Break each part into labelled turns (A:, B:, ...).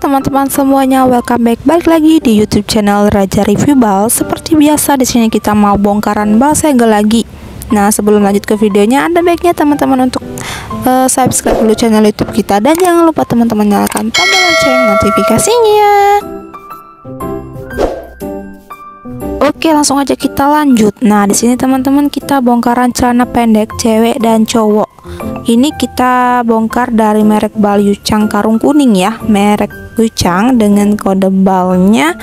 A: teman-teman semuanya, welcome back balik lagi di YouTube channel Raja Review Bal. Seperti biasa di sini kita mau bongkaran bal segel lagi. Nah, sebelum lanjut ke videonya, ada baiknya teman-teman untuk subscribe dulu channel YouTube kita dan jangan lupa teman-teman nyalakan tombol lonceng notifikasinya. Oke, langsung aja kita lanjut. Nah, di sini teman-teman kita bongkaran celana pendek cewek dan cowok. Ini kita bongkar dari merek bal Yuchang karung kuning ya, merek Yuchang dengan kode balnya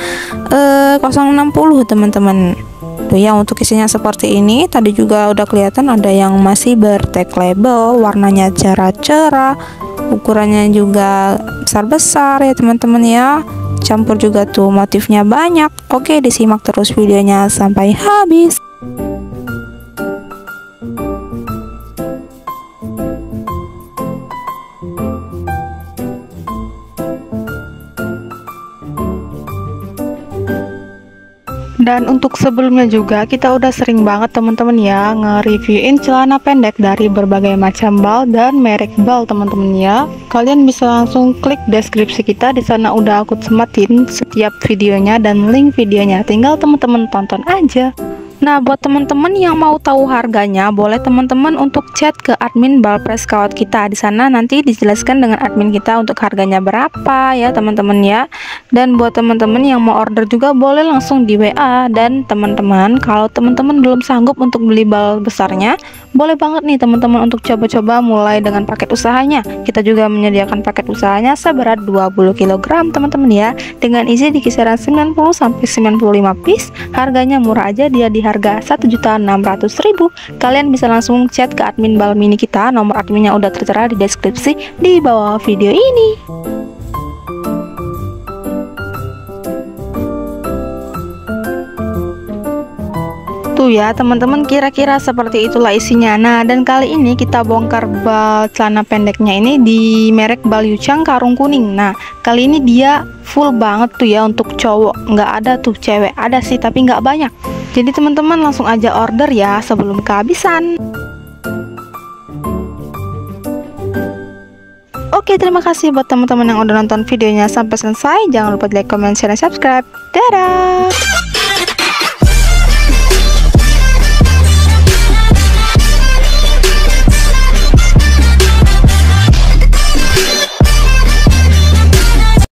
A: 060 teman-teman. Tuh ya, untuk isinya seperti ini. Tadi juga udah kelihatan ada yang masih bertag label, warnanya cerah-cerah, ukurannya juga besar-besar ya teman-teman ya. Campur juga tuh motifnya banyak. Oke, disimak terus videonya sampai habis. Dan untuk sebelumnya juga kita udah sering banget teman-teman ya nge-reviewin celana pendek dari berbagai macam bal dan merek bal teman-teman ya. Kalian bisa langsung klik deskripsi kita, di sana udah aku sematin setiap videonya dan link videonya. Tinggal teman-teman tonton aja. Nah, buat teman-teman yang mau tahu harganya, boleh teman-teman untuk chat ke admin Bal Press Scout kita. Di sana nanti dijelaskan dengan admin kita untuk harganya berapa ya teman-teman ya. Dan buat teman-teman yang mau order juga boleh langsung di WA. Dan teman-teman, kalau teman-teman belum sanggup untuk beli bal besarnya, boleh banget nih teman-teman untuk coba-coba mulai dengan paket usahanya. Kita juga menyediakan paket usahanya seberat 20 kg teman-teman ya, dengan isi di kisaran 90 sampai 95 piece. Harganya murah aja, dia di harga 1.600.000. Kalian bisa langsung chat ke admin bal mini kita, nomor adminnya udah tertera di deskripsi di bawah video ini. Tuh ya teman-teman, kira-kira seperti itulah isinya. Nah, dan kali ini kita bongkar bal celana pendeknya ini di merek bal Yuchang karung kuning. Nah, kali ini dia full banget tuh ya untuk cowok, nggak ada tuh cewek, ada sih tapi nggak banyak. Jadi teman-teman langsung aja order ya sebelum kehabisan. Oke, terima kasih buat teman-teman yang udah nonton videonya sampai selesai. Jangan lupa like, comment, share, dan subscribe. Dadah.